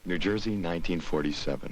New Jersey, 1947.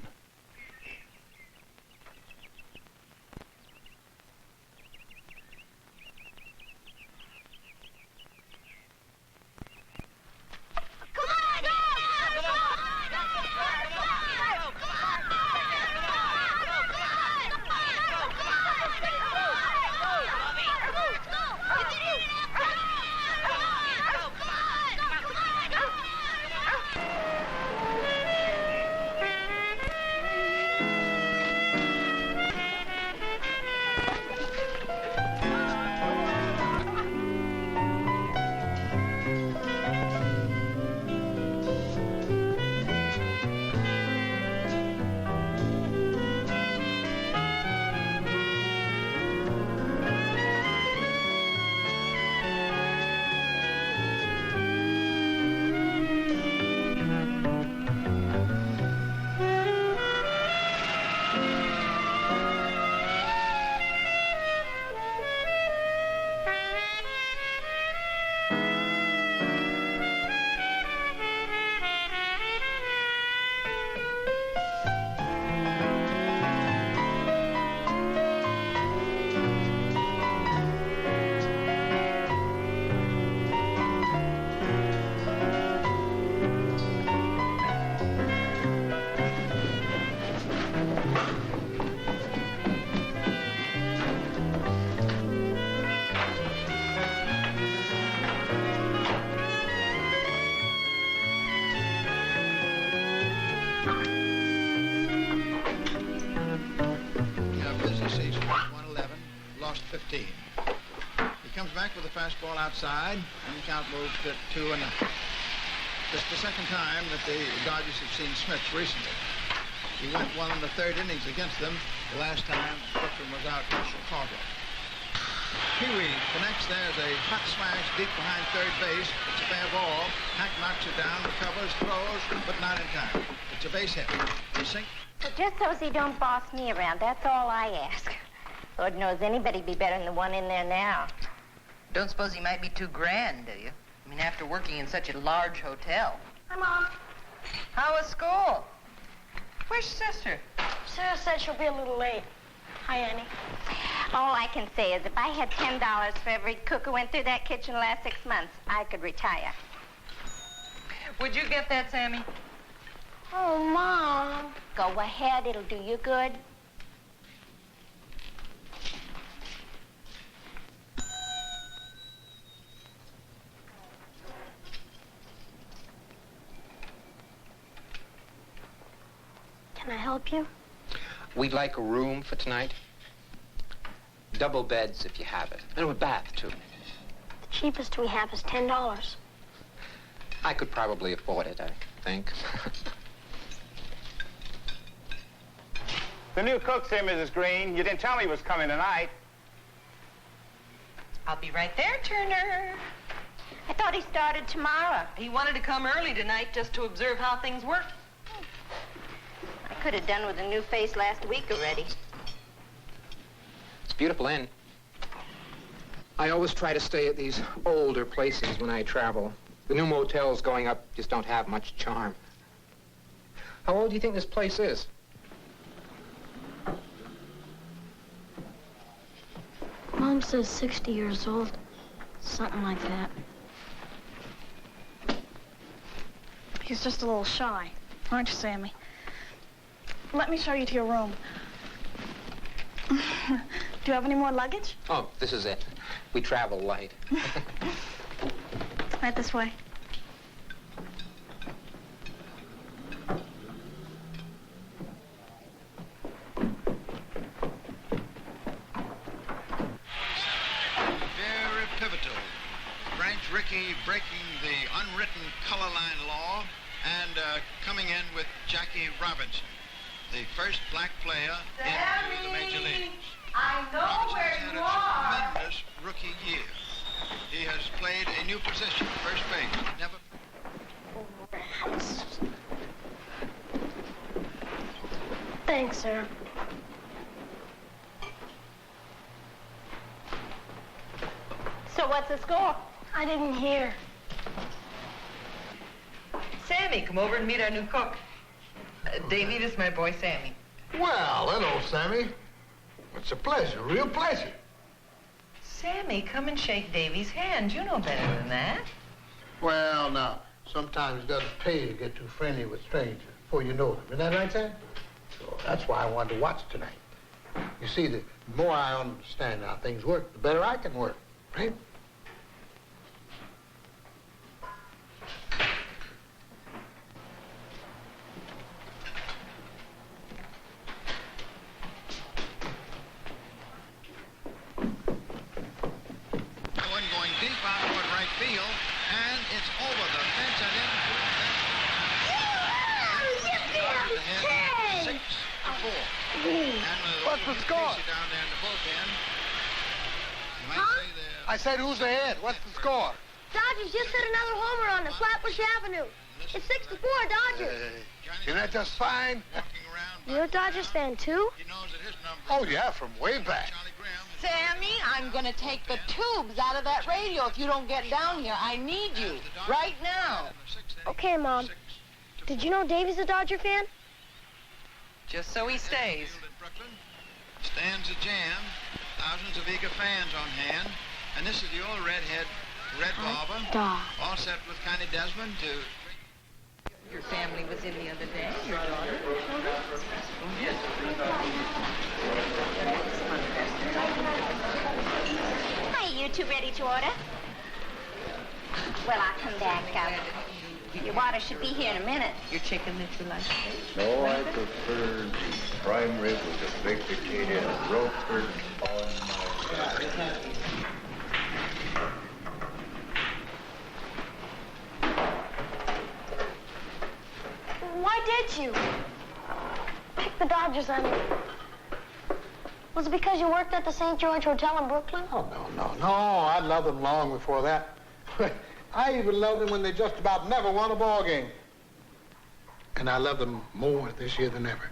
Fastball outside, and the count moves to 2-0. This is the second time that the Dodgers have seen Smiths recently. He went 1 in the third innings against them the last time Brooklyn was out in Chicago. Pee-wee connects. There's a hot smash deep behind third base. It's a fair ball. Hack knocks it down, recovers, throws, but not in time. It's a base hit. Well, just so as he don't boss me around, that's all I ask. Lord knows anybody'd be better than the one in there now. Don't suppose he might be too grand, do you? I mean, after working in such a large hotel. Hi, Mom. How was school? Where's sister? Sarah said she'll be a little late. Hi, Annie. All I can say is if I had $10 for every cook who went through that kitchen the last 6 months, I could retire. Would you get that, Sammy? Oh, Mom. Go ahead. It'll do you good. Can I help you? We'd like a room for tonight. Double beds, if you have it. And a bath, too. The cheapest we have is $10. I could probably afford it, I think. The new cook's here, Mrs. Green. You didn't tell me he was coming tonight. I'll be right there, Turner. I thought he started tomorrow. He wanted to come early tonight just to observe how things work. I could have done with a new face last week already. It's a beautiful inn. I always try to stay at these older places when I travel. The new motels going up just don't have much charm. How old do you think this place is? Mom says 60 years old. Something like that. He's just a little shy, aren't you, Sammy? Let me show you to your room. Do you have any more luggage? Oh, this is it. We travel light. Right this way. Very pivotal. Branch Rickey breaking the unwritten color line law and coming in with Jackie Robinson, the first black player into the major leagues. I know Robinson where has you had are. a tremendous rookie year. He has played a new position, first base. Never. Thanks, sir. So what's the score? I didn't hear. Sammy, come over and meet our new cook. Davy, this is my boy, Sammy. Well, hello, Sammy. It's a pleasure, real pleasure. Sammy, come and shake Davy's hand. You know better than that. Well, now, sometimes it doesn't pay to get too friendly with strangers before you know them. Isn't that right, Sam? So that's why I wanted to watch tonight. You see, the more I understand how things work, the better I can work, right? Going deep out toward right field, and it's over the fence and in. Ahead 6-4. What's the score? Down there in the bullpen. You might say they're- I said, who's ahead? What's the score? Dodgers just hit another homer on the Flatbush Avenue. It's 6-4, Dodgers. Isn't that just fine? Walking around, You're a Dodgers fan, too? he knows that his number. Oh, yeah, from way back. Charlie Graham. Sammy, I'm gonna take the tubes out of that radio if you don't get down here. I need you right now. Okay, Mom. Did you know Davy's a Dodger fan? Just so he stays. In Brooklyn stands a jam. Thousands of eager fans on hand. And this is the old redhead, Red Barber. All set with Connie Desmond to... Your family was in the other day, your daughter. Hey, you two ready to order? Well, I'll come back. Your water should be here in a minute. Your chicken that you like. No, I prefer the prime rib with the baked potato and roasted on my side. Why did you pick the Dodgers on me? Was it because you worked at the St. George Hotel in Brooklyn? Oh, no. I loved them long before that. I even loved them when they just about never won a ball game. And I love them more this year than ever.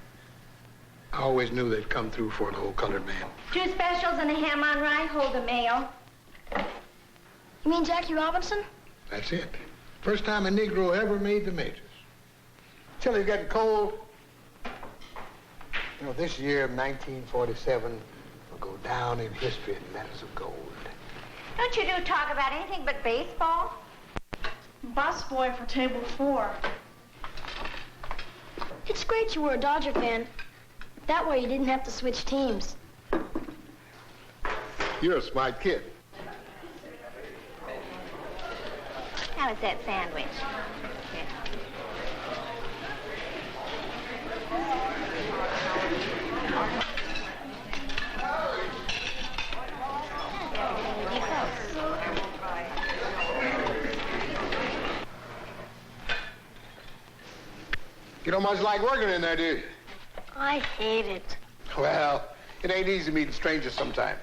I always knew they'd come through for an old colored man. 2 specials and a ham on rye. Hold the mayo. You mean Jackie Robinson? That's it. First time a Negro ever made the majors. Chili's getting cold. You know, this year, 1947, will go down in history in letters of gold. Don't you do talk about anything but baseball? Busboy for table 4. It's great you were a Dodger fan. That way you didn't have to switch teams. You're a smart kid. How was that sandwich? You don't much like working in there, do you? I hate it. Well, it ain't easy meeting strangers sometimes.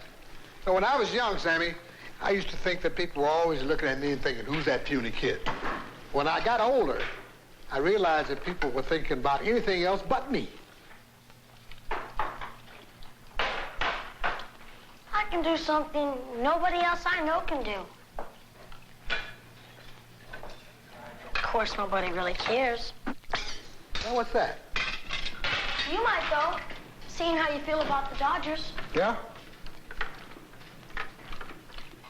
Now, when I was young, Sammy, I used to think that people were always looking at me and thinking, who's that puny kid? When I got older, I realized that people were thinking about anything else but me. I can do something nobody else I know can do. Of course, nobody really cares. Well, what's that? You might, though, seeing how you feel about the Dodgers. Yeah?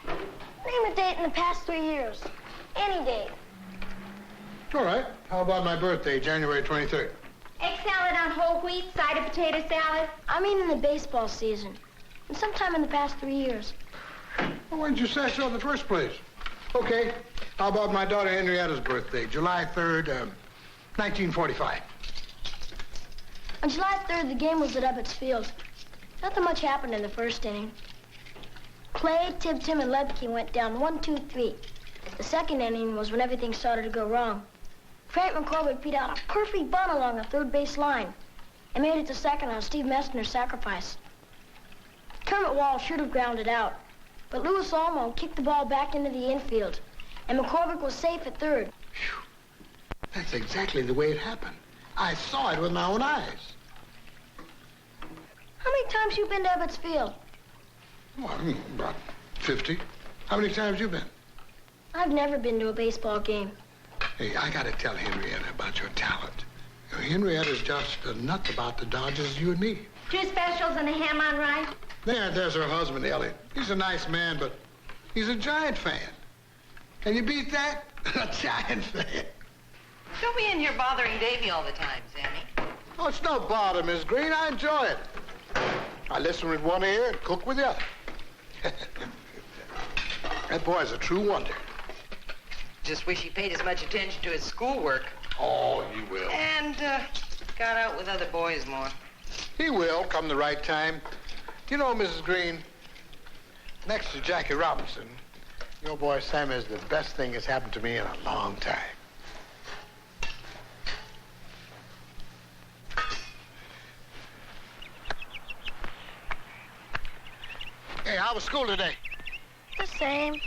Name a date in the past 3 years. Any date. All right. How about my birthday, January 23rd? Egg salad on whole wheat, side of potato salad. I mean in the baseball season. And sometime in the past 3 years. Well, why didn't you say so in the first place? Okay. How about my daughter Henrietta's birthday, July 3rd, 1945? On July 3rd, the game was at Ebbets Field. Nothing much happened in the first inning. Clay, Tim, and Lepke went down 1-2-3. The second inning was when everything started to go wrong. Frank McCormick beat out a perfect bunt along the third base line and made it to second on Steve Messner's sacrifice. Kermit Wall should have grounded out, but Louis Olmo kicked the ball back into the infield, and McCormick was safe at third. Whew. That's exactly the way it happened. I saw it with my own eyes. How many times you been to Ebbets Field? Well, about 50. How many times you been? I've never been to a baseball game. Hey, I gotta tell Henrietta about your talent. Henrietta's just nuts about the Dodgers, you and me. 2 specials and a ham on rye. There's her husband, Elliot. He's a nice man, but he's a Giant fan. Can you beat that? A Giant fan. Don't be in here bothering Davy all the time, Sammy. Oh, it's no bother, Miss Green. I enjoy it. I listen with one ear and cook with the other. That boy's a true wonder. Just wish he paid as much attention to his schoolwork. Oh, he will. And got out with other boys more. He will, come the right time. You know, Mrs. Green, next to Jackie Robinson, your boy Sam is the best thing that's happened to me in a long time. Hey, how was school today? The same.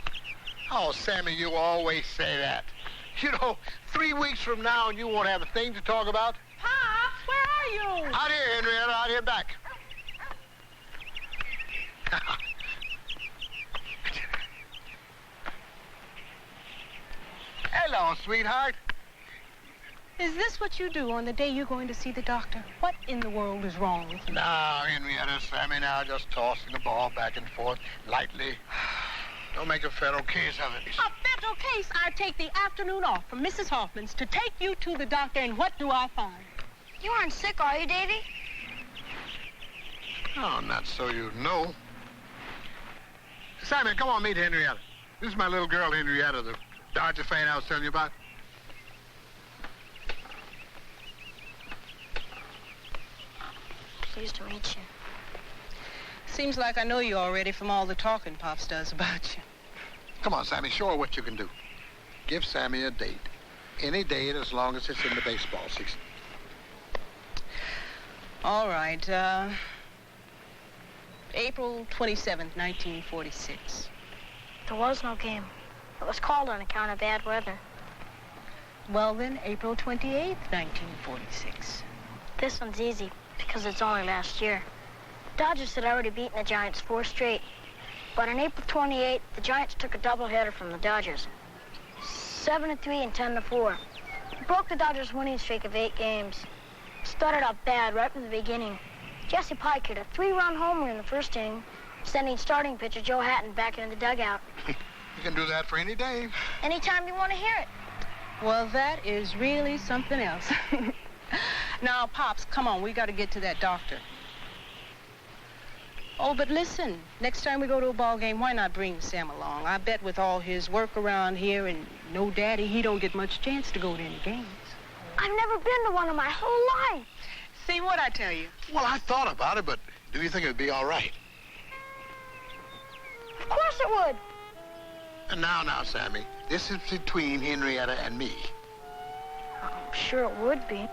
Oh, Sammy, you always say that. You know, 3 weeks from now and you won't have a thing to talk about. Pops, where are you? Out here, Henrietta, out here back. Hello, sweetheart. Is this what you do on the day you're going to see the doctor? What in the world is wrong with you? Now, Henrietta, Sammy, now just tossing the ball back and forth lightly. Don't make a federal case of it. A federal case? I take the afternoon off from Mrs. Hoffman's to take you to the doctor, and what do I find? You aren't sick, are you, Davy? Oh, not so you know. Sammy, come on, meet Henrietta. This is my little girl, Henrietta, the Dodger fan I was telling you about. Pleased to meet you. Seems like I know you already from all the talking Pops does about you. Come on, Sammy, show her what you can do. Give Sammy a date. Any date as long as it's in the baseball season. All right, April 27th, 1946. There was no game. It was called on account of bad weather. Well then, April 28th, 1946. This one's easy because it's only last year. Dodgers had already beaten the Giants 4 straight. But on April 28th, the Giants took a doubleheader from the Dodgers. 7-3 and 10-4. It broke the Dodgers' winning streak of 8 games. Started out bad right from the beginning. Jesse Pike hit a 3-run homer in the first inning, sending starting pitcher Joe Hatton back into the dugout. You can do that for any day. Anytime you want to hear it. Well, that is really something else. Now, Pops, come on, we got to get to that doctor. Oh, but listen, next time we go to a ball game, why not bring Sam along? I bet with all his work around here and no daddy, he don't get much chance to go to any games. I've never been to one in my whole life. See what I tell you? Well, I thought about it, but do you think it'd be all right? Of course it would. And now, Sammy, this is between Henrietta and me. I'm sure it would be.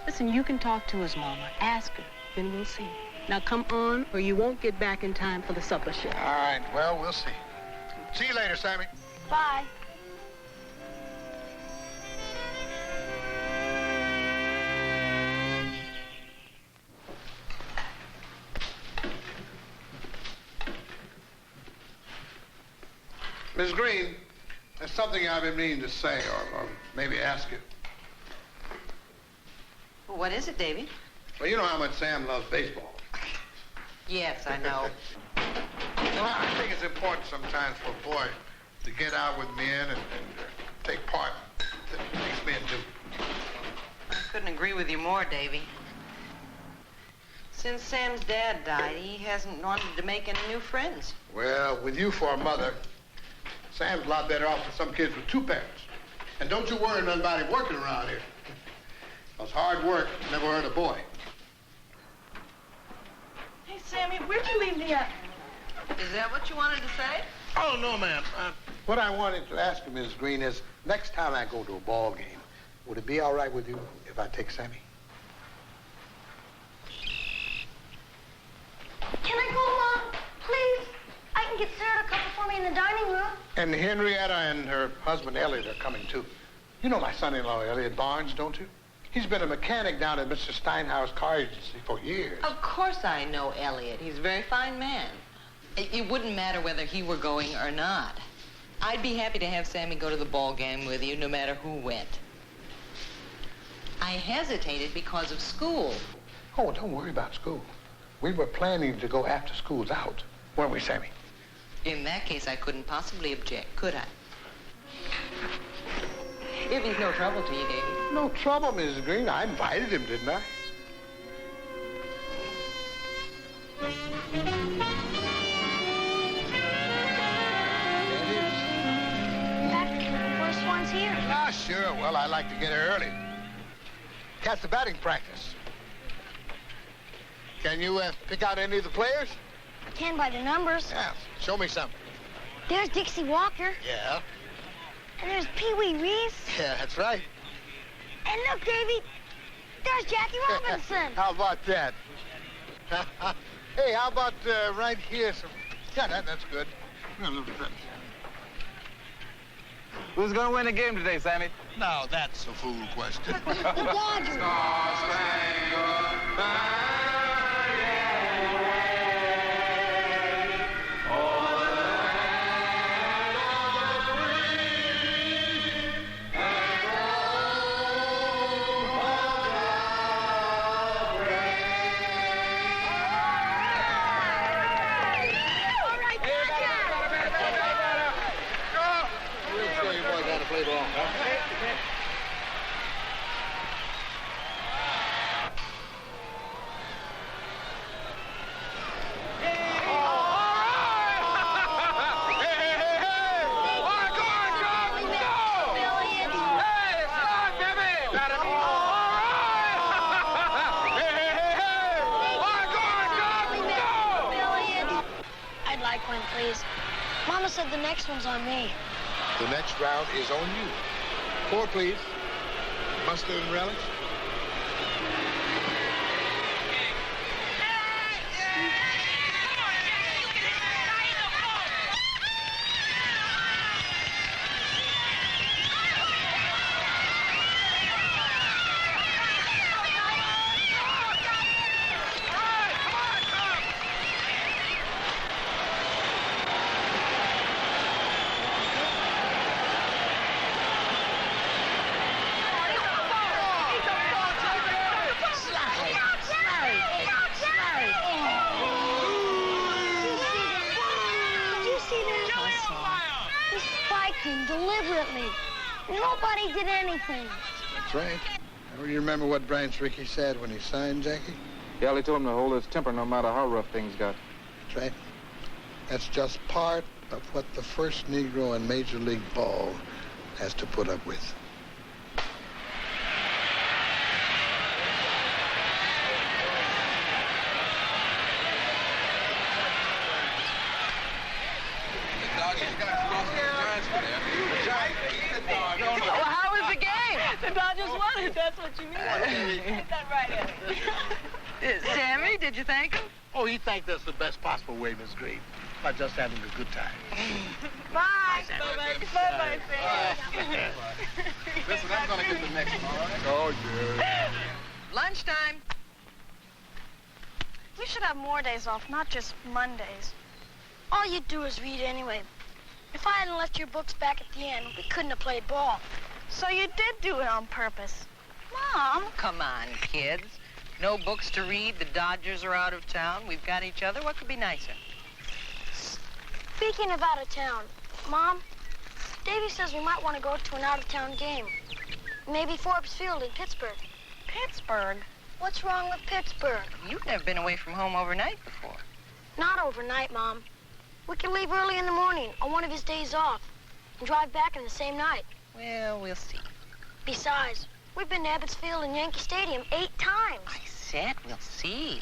Listen, you can talk to his mama. Ask her, then we'll see. Now come on, or you won't get back in time for the supper show. All right, well, we'll see. See you later, Sammy. Bye. Miss Green, there's something I've been meaning to say, or maybe ask you. Well, what is it, Davy? Well, you know how much Sam loves baseball. Yes, I know. Well, I think it's important sometimes for a boy to get out with men and take part in things men do. I couldn't agree with you more, Davy. Since Sam's dad died, he hasn't wanted to make any new friends. Well, with you for a mother, Sam's a lot better off than some kids with 2 parents. And don't you worry nothing about him working around here. Because hard work never hurt a boy. Hey, Sammy, where'd you leave the, Is that what you wanted to say? Oh, no, ma'am. What I wanted to ask you, Miss Green, is next time I go to a ball game, would it be all right with you if I take Sammy? Can I go, Mom? Please? I can get Sarah to cover for me in the dining room. And Henrietta and her husband, Elliot, are coming, too. You know my son-in-law, Elliot Barnes, don't you? He's been a mechanic down at Mr. Steinhauer's car agency for years. Of course I know Elliot. He's a very fine man. It wouldn't matter whether he were going or not. I'd be happy to have Sammy go to the ball game with you, no matter who went. I hesitated because of school. Oh, don't worry about school. We were planning to go after school's out, weren't we, Sammy? In that case, I couldn't possibly object, could I? If he's no trouble to you, Davy. No trouble, Mrs. Green. I invited him, didn't I? First one's here. Ah, sure. Well, I like to get here early. Catch the batting practice. Can you pick out any of the players? I can by the numbers. Yeah. Show me some. There's Dixie Walker. Yeah. And there's Pee Wee Reese. Yeah, that's right. And look, Davy, there's Jackie Robinson. How about that? Hey, how about right here? Yeah, that's good. A little bit. Who's going to win the game today, Sammy? Now, that's a fool question. The Dodgers. Mama said the next one's on me. The next round is on you. 4, please. Mustard and relish. Deliberately. Nobody did anything. That's right. Now, you remember what Branch Rickey said when he signed Jackie? Yeah, he told him to hold his temper no matter how rough things got. That's right. That's just part of what the first Negro in Major League Ball has to put up with. Well, how was the game? The Dodgers won it. That's what you mean. Get that right in. Sammy, did you thank him? Oh, he thanked us the best possible way, Miss Green, by just having a good time. Bye. Bye-bye. Bye-bye, Sam. Listen, I'm going to get the next one, all right? Oh, yeah. Lunchtime. We should have more days off, not just Mondays. All you do is read anyway. If I hadn't left your books back at the end, we couldn't have played ball. So you did do it on purpose. Mom. Come on, kids. No books to read. The Dodgers are out of town. We've got each other. What could be nicer? Speaking of out of town, Mom, Davy says we might want to go to an out-of-town game. Maybe Forbes Field in Pittsburgh. Pittsburgh? What's wrong with Pittsburgh? You've never been away from home overnight before. Not overnight, Mom. We can leave early in the morning on one of his days off and drive back in the same night. Well, we'll see. Besides, we've been to Ebbets Field and Yankee Stadium 8 times. I said we'll see.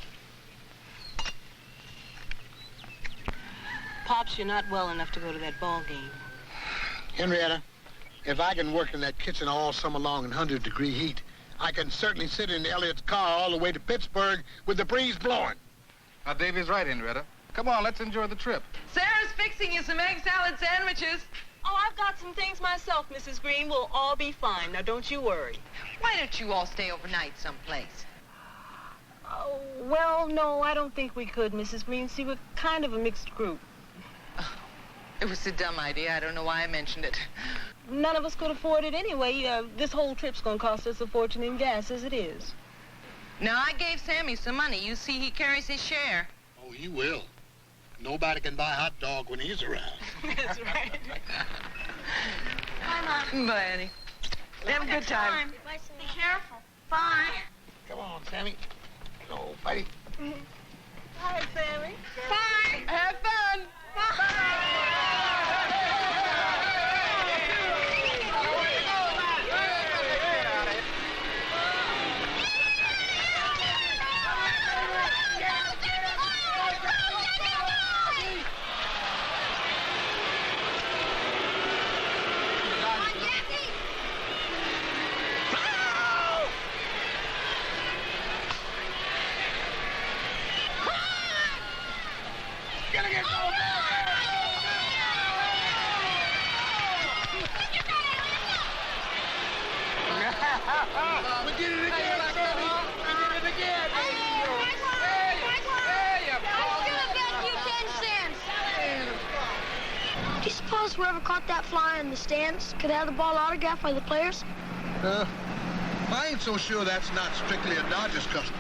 Pops, you're not well enough to go to that ball game. Henrietta, if I can work in that kitchen all summer long in 100-degree heat, I can certainly sit in Elliot's car all the way to Pittsburgh with the breeze blowing. Now, Davy's right, Henrietta. Come on, let's enjoy the trip. Sarah's fixing you some egg salad sandwiches. Oh, I've got some things myself, Mrs. Green. We'll all be fine. Now, don't you worry. Why don't you all stay overnight someplace? Oh, well, no, I don't think we could, Mrs. Green. See, we're kind of a mixed group. It was a dumb idea. I don't know why I mentioned it. none of us could afford it anyway. This whole trip's gonna cost us a fortune in gas as it is. Now, I gave Sammy some money. You see, he carries his share. Oh, he will. Nobody can buy a hot dog when he's around. That's right. Bye, Mom. Bye, Annie. Have a good time. Be careful. Bye. Come on, Sammy. Oh, buddy. Hi, Sammy. Bye. Have fun. We did it again, Sammy. We did it again. Do you suppose whoever caught that fly in the stands could have the ball autographed by the players? I ain't so sure that's not strictly a Dodgers custom.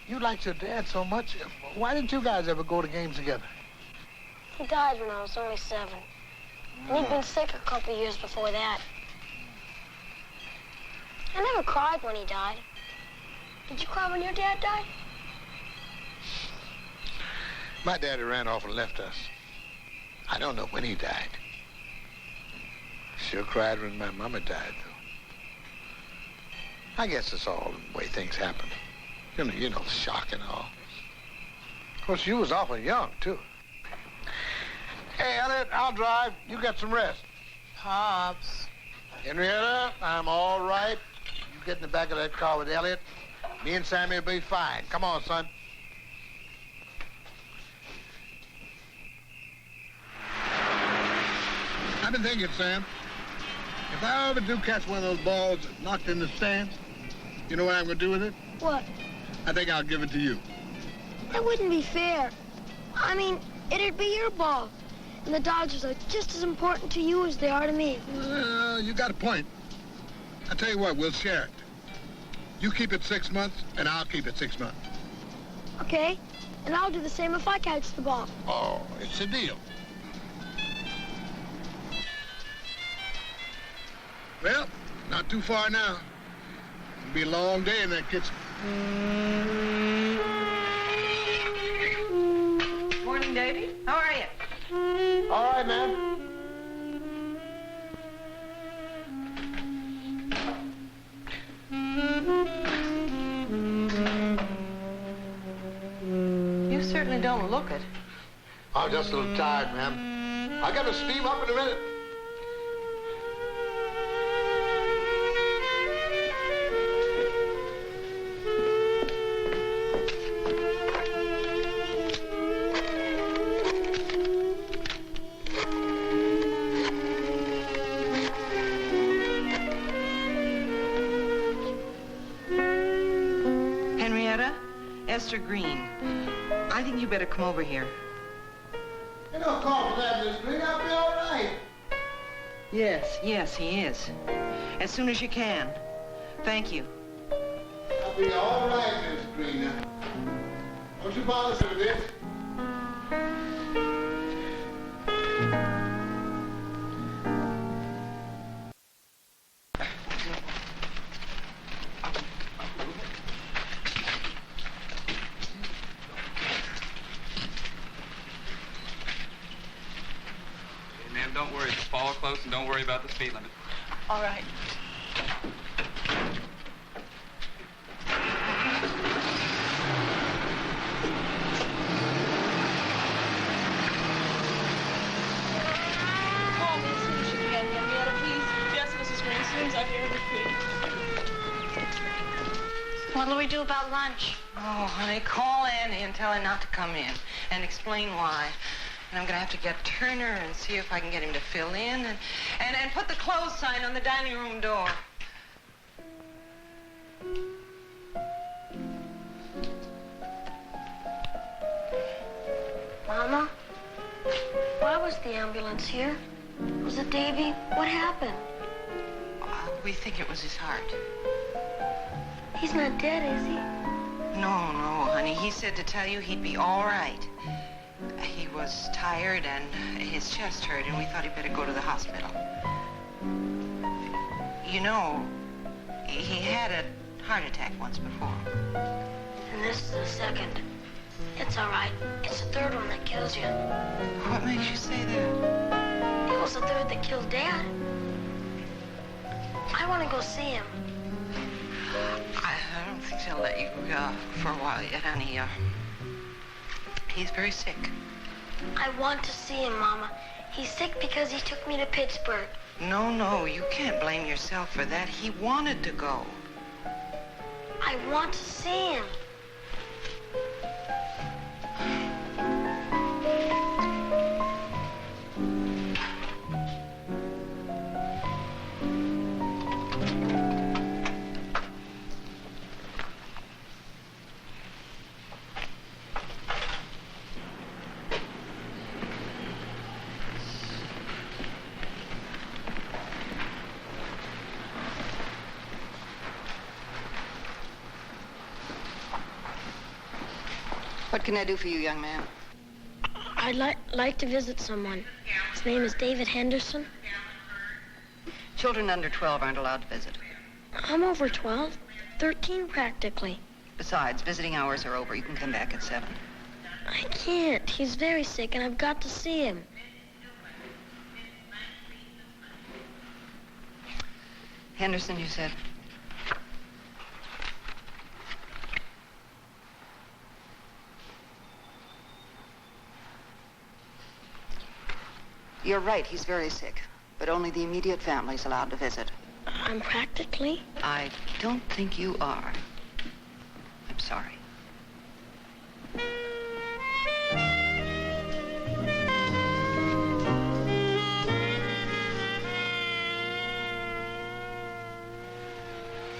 You liked your dad so much. Why didn't you guys ever go to games together? He died when I was only 7. And he'd been sick a couple of years before that. I never cried when he died. Did you cry when your dad died? My daddy ran off and left us. I don't know when he died. Sure cried when my mama died, though. I guess it's all the way things happen. You know, shock and all. Of course, you was awful young, too. Hey, Elliot, I'll drive. You get some rest. Pops. Henrietta, I'm all right. You get in the back of that car with Elliot. Me and Sammy will be fine. Come on, son. I've been thinking, Sam, if I ever do catch one of those balls knocked in the stands, you know what I'm going to do with it? What? I think I'll give it to you. That wouldn't be fair. I mean, it'd be your ball. And the Dodgers are just as important to you as they are to me. Well, you got a point. I tell you what, we'll share it. You keep it 6 months, and I'll keep it 6 months. Okay. And I'll do the same if I catch the ball. Oh, it's a deal. Well, not too far now. It'll be a long day in that kitchen. Morning, Davy. How are you? All right, ma'am. You certainly don't look it. I'm just a little tired, ma'am. I got to steam up in a minute. Esther Green. I think you better come over here. Hey, don't call for that, Miss Green. I'll be all right. Yes, he is. As soon as you can. Thank you. I'll be all right, Miss Green. Now, don't you bother with this. Don't worry, just follow close and don't worry about the speed limit. All right. Call me as soon as you can, Henrietta, please. Yes, Mrs. Green, as soon as I hear the feed. What'll we do about lunch? Oh, honey, call Annie and tell her not to come in and explain why. And I'm going to have to get Turner and see if I can get him to fill in and put the close sign on the dining room door. Mama, why was the ambulance here? Was it Davy? What happened? We think it was his heart. He's not dead, is he? No, no, honey. He said to tell you he'd be all right. He was tired and his chest hurt, and we thought he'd better go to the hospital. You know, he had a heart attack once before. And this is the second. It's all right. It's the third one that kills you. What makes you say that? It was the third that killed Dad. I want to go see him. I don't think they'll let you for a while yet, honey. He's very sick. I want to see him, Mama. He's sick because he took me to Pittsburgh. No, no, you can't blame yourself for that. He wanted to go. I want to see him. What can I do for you, young man? I'd like to visit someone. His name is David Henderson. Children under 12 aren't allowed to visit. I'm over 12. 13 practically. Besides, visiting hours are over. You can come back at 7. I can't. He's very sick and I've got to see him. Henderson, you said? You're right, he's very sick, but only the immediate family's allowed to visit. I'm practically? I don't think you are. I'm sorry.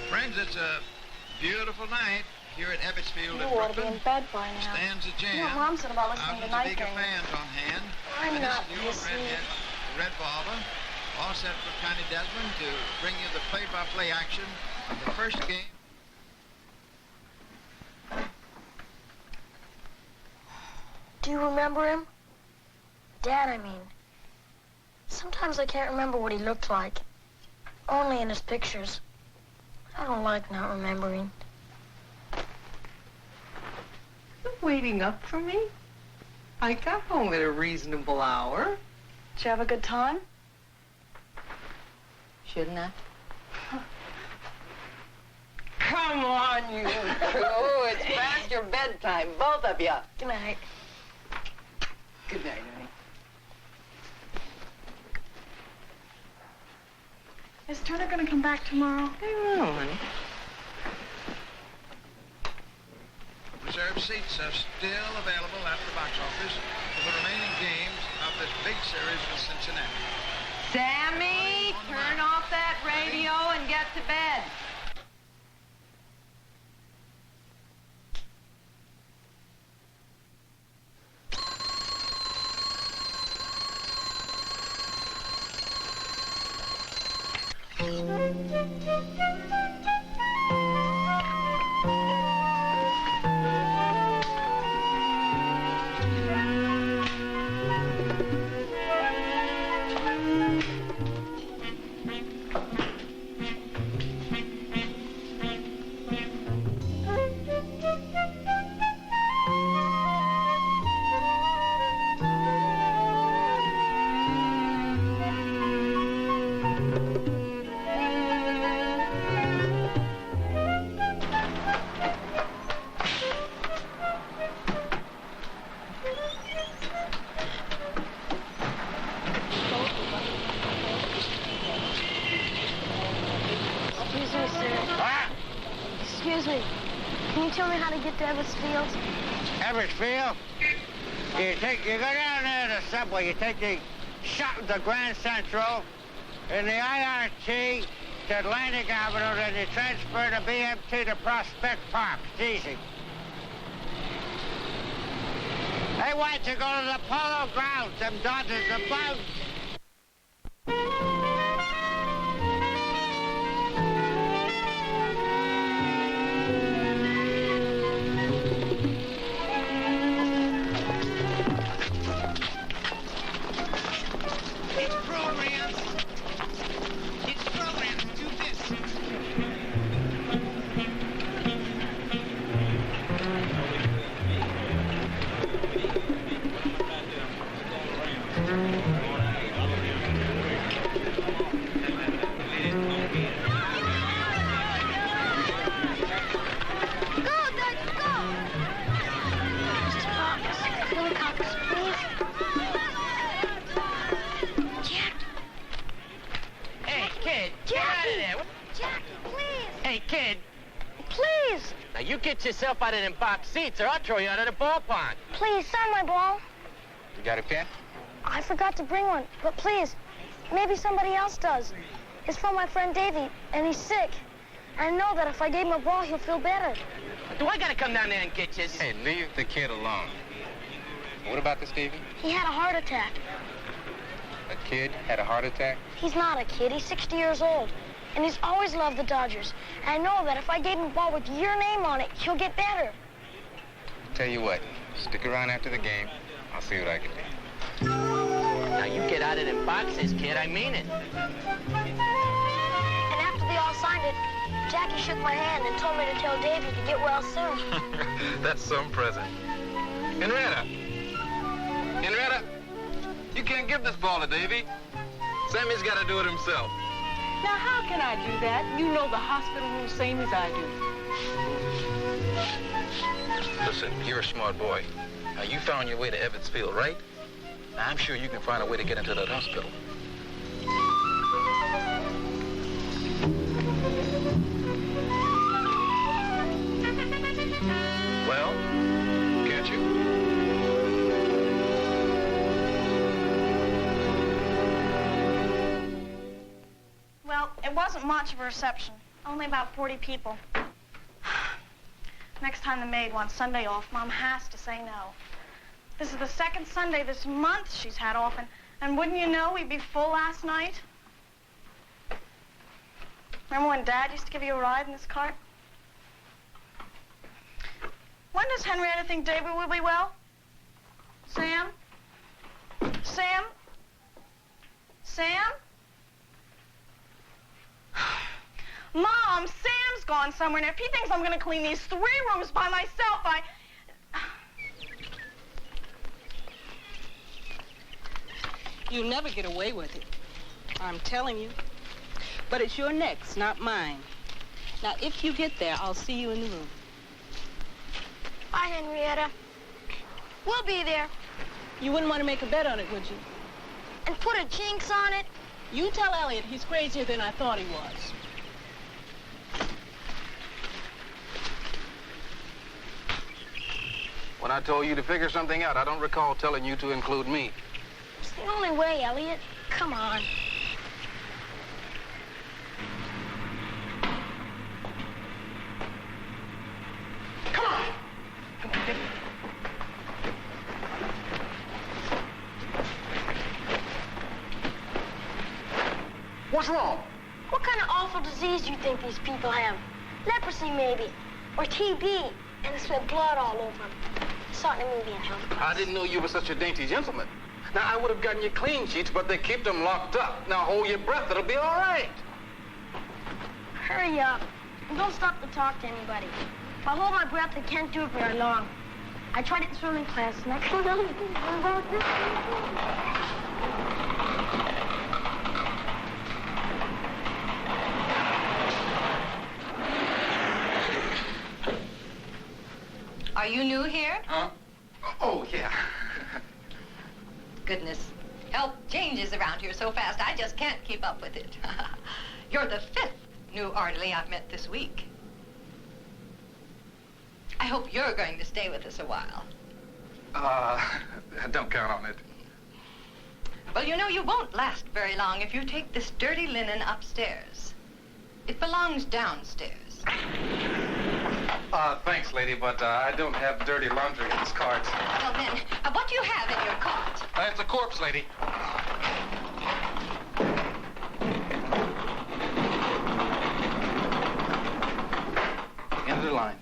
Friends, it's a beautiful night here at Ebbetsfield in You ought to be Brooklyn. in bed by now. Stands a jam. You know, Mom said about listening to Thousands of Night eager Game. fans on hand. I'm And not this is your listening. Red Volver, all set for Connie Desmond to bring you the play-by-play action of the first game. Do you remember him? Dad, I mean. Sometimes I can't remember what he looked like. Only in his pictures. I don't like not remembering. Waiting up for me? I got home at a reasonable hour. Did you have a good time? Shouldn't I? Come on, you two. It's past your bedtime, both of you. Good night. Good night, honey. Is Turner going to come back tomorrow? I don't know, honey. Reserved seats are still available at the box office for the remaining games of this big series in Cincinnati. Sammy, turn off that radio and get to bed. Excuse me. Can you tell me how to get to Ebbetsfield? Ebbetsfield? You go down there to the subway, you take the shuttle to Grand Central, and the IRT to Atlantic Avenue, then you transfer to BMT to Prospect Park. It's easy. Hey, why don't you go to the Polo Grounds? Them Dodgers are bound. Get yourself out of them box seats or I'll throw you out of the ballpark. Please, sign my ball. You got a pen? I forgot to bring one, but please, maybe somebody else does. It's from my friend Davey, and he's sick. I know that if I gave him a ball, he'll feel better. Do I gotta come down there and get you? Hey, leave the kid alone. What about this, Davey? He had a heart attack. A kid had a heart attack? He's not a kid. He's 60 years old. And he's always loved the Dodgers. And I know that if I gave him a ball with your name on it, he'll get better. Tell you what, stick around after the game. I'll see what I can do. Now you get out of them boxes, kid. I mean it. And after they all signed it, Jackie shook my hand and told me to tell Davey to get well soon. That's some present. Henrietta! Henrietta! You can't give this ball to Davey. Sammy's got to do it himself. Now, how can I do that? You know the hospital rules same as I do. Listen, you're a smart boy. Now, you found your way to Evansville, right? Now, I'm sure you can find a way to get into that hospital. Well, can't you? Well, it wasn't much of a reception. Only about 40 people. Next time the maid wants Sunday off, Mom has to say no. This is the second Sunday this month she's had off, and wouldn't you know, we'd be full last night. Remember when Dad used to give you a ride in his cart? When does Henrietta think David will be well? Sam? Sam? Sam? Mom, Sam's gone somewhere, and if he thinks I'm going to clean these 3 rooms by myself, You'll never get away with it. I'm telling you. But it's your next, not mine. Now, if you get there, I'll see you in the room. Bye, Henrietta. We'll be there. You wouldn't want to make a bet on it, would you? And put a jinx on it? You tell Elliot he's crazier than I thought he was. When I told you to figure something out, I don't recall telling you to include me. It's the only way, Elliot. Come on. Come on! What's wrong? What kind of awful disease do you think these people have? Leprosy, maybe. Or TB. And they sweat blood all over them. I saw it in a movie in Hilltop. I didn't know you were such a dainty gentleman. Now, I would have gotten you clean sheets, but they keep them locked up. Now, hold your breath. It'll be all right. Hurry up. And don't stop to talk to anybody. If I hold my breath, I can't do it very long. I tried it in swimming class, and I couldn't do it. Are you new here? Huh? Oh, yeah. Goodness. Health changes around here so fast, I just can't keep up with it. You're the 5th new orderly I've met this week. I hope you're going to stay with us a while. Don't count on it. Well, you know, you won't last very long if you take this dirty linen upstairs. It belongs downstairs. Thanks, lady, but I don't have dirty laundry in this cart. Well, then, what do you have in your cart? It's a corpse, lady. underline.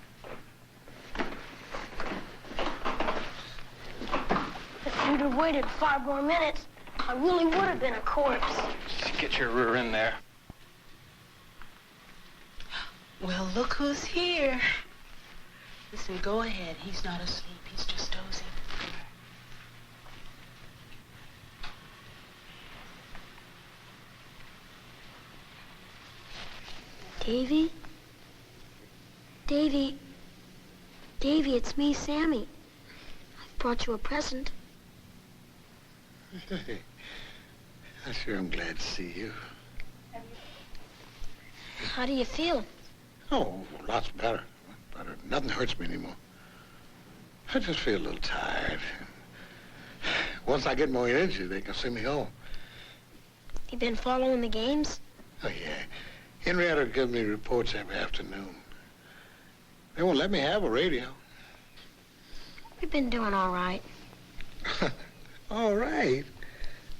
If you'd have waited 5 more minutes, I really would have been a corpse. Just get your rear end there. Well, look who's here. Listen, go ahead. He's not asleep. He's just dozing. Davy? Davy? Davy, it's me, Sammy. I've brought you a present. Hey, I sure am glad to see you. How do you feel? Oh, lots better. Better. Nothing hurts me anymore. I just feel a little tired. Once I get more energy, they can send me home. You been following the games? Oh, yeah. Henrietta gives me reports every afternoon. They won't let me have a radio. We've been doing all right. All right.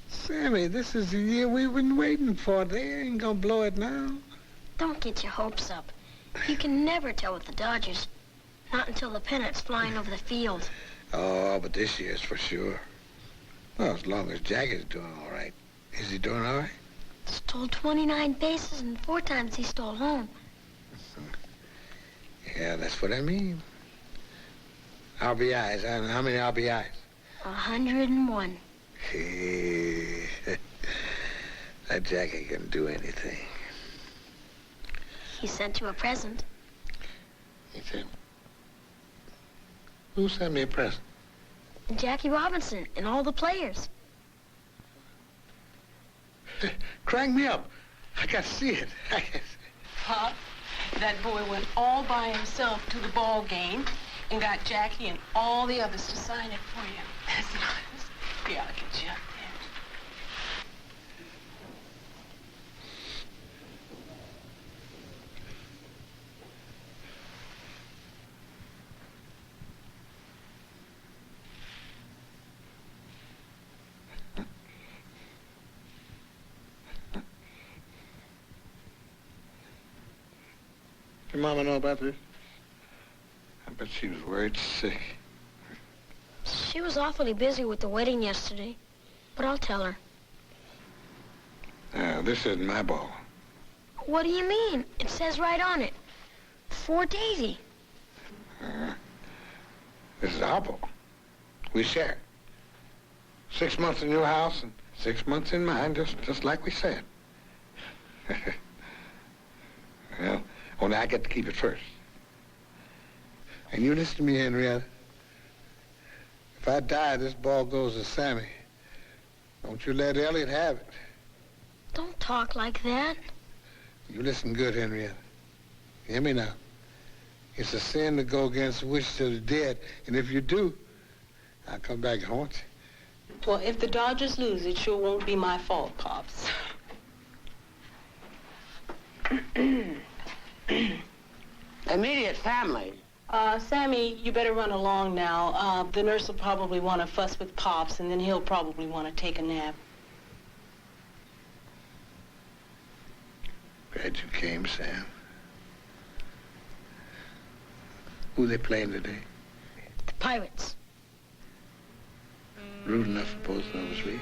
Sammy, this is the year we've been waiting for. They ain't gonna blow it now. Don't get your hopes up. You can never tell with the Dodgers. Not until the pennant's flying over the field. Oh, but this year's for sure. Well, as long as Jackie's doing all right. Is he doing all right? Stole 29 bases and 4 times he stole home. Yeah, that's what I mean. RBIs. How many RBIs? 101. Hey, that Jackie can do anything. He sent you a present. He said, who sent me a present? Jackie Robinson and all the players. Crank me up. I got to see it. Pop, that boy went all by himself to the ball game and got Jackie and all the others to sign it for you. That's nice. Yeah, I'll get you up there. Your mama know about this? I bet she was worried sick. She was awfully busy with the wedding yesterday, but I'll tell her. This isn't my ball. What do you mean? It says right on it. For Davy. This is our ball. We share. 6 months in your house and 6 months in mine, just like we said. Well, only I get to keep it first. And you listen to me, Henrietta. If I die, this ball goes to Sammy. Don't you let Elliot have it. Don't talk like that. You listen good, Henrietta. Hear me now. It's a sin to go against the wishes of the dead, and if you do, I'll come back and haunt you. Well, if the Dodgers lose, it sure won't be my fault, Pops. Immediate family. Sammy, you better run along now. The nurse will probably want to fuss with Pops, and then he'll probably want to take a nap. Glad you came, Sam. Who they playing today? The Pirates. Rude enough for both of us, will you?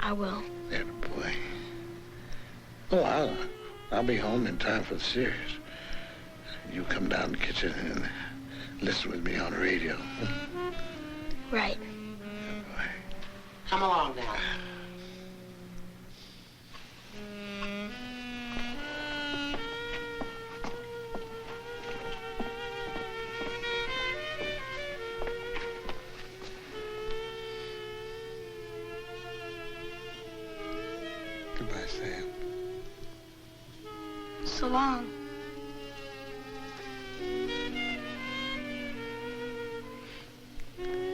I will. That boy. Oh, I'll be home in time for the series. You come down to the kitchen and listen with me on the radio. Right. Boy. Come along now. Goodbye, Sam. So long.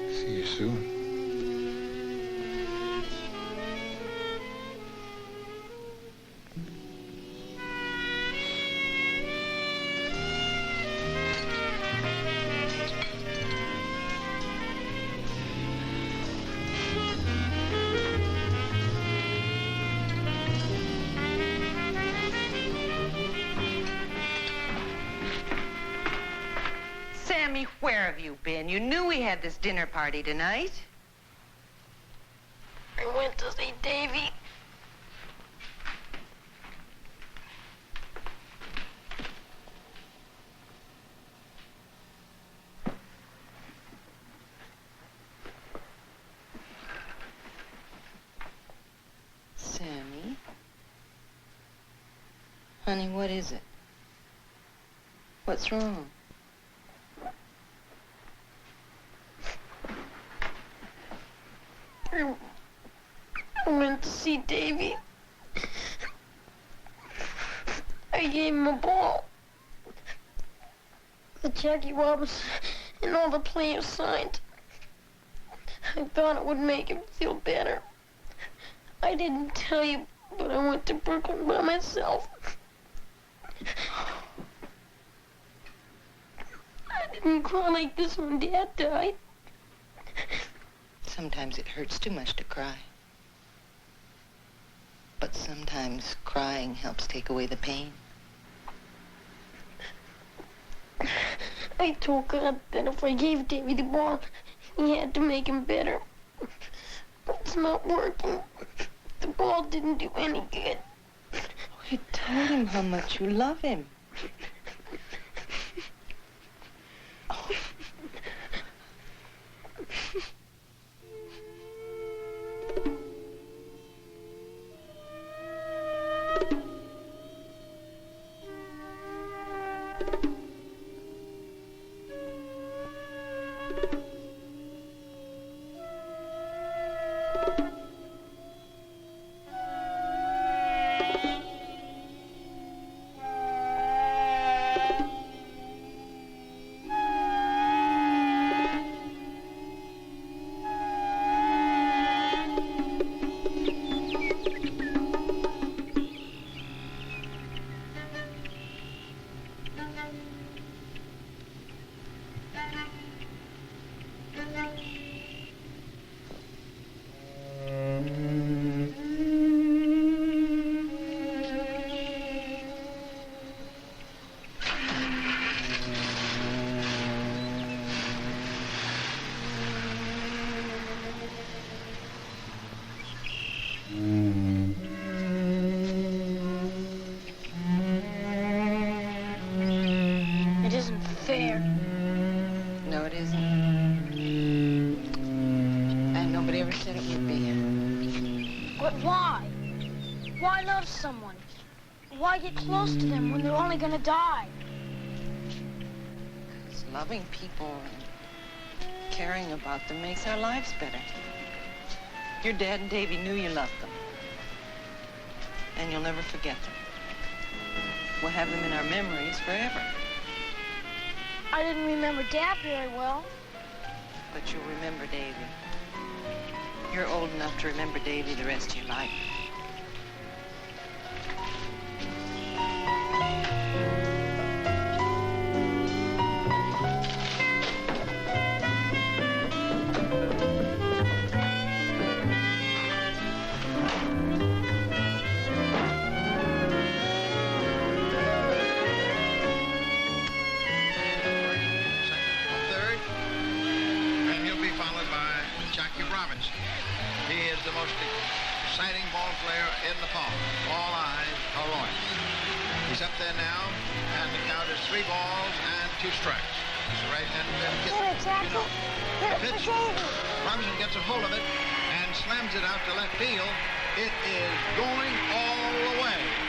See you soon. have you been? You knew we had this dinner party tonight. I went to see Davy. Sammy? Honey, what is it? What's wrong? I went to see Davy. I gave him a ball. The Jackie Robinson and all the players signed. I thought it would make him feel better. I didn't tell you, but I went to Brooklyn by myself. I didn't cry like this when Dad died. Sometimes it hurts too much to cry. But sometimes crying helps take away the pain. I told God that if I gave Davy the ball, he had to make him better. But it's not working. The ball didn't do any good. You told him how much you love him. Someone. Why get close to them when they're only gonna die? Because loving people and caring about them makes our lives better. Your dad and Davy knew you loved them. And you'll never forget them. We'll have them in our memories forever. I didn't remember Dad very well. But you'll remember Davy. You're old enough to remember Davy the rest of your life. Robinson gets a hold of it and slams it out to left field. It is going all the way.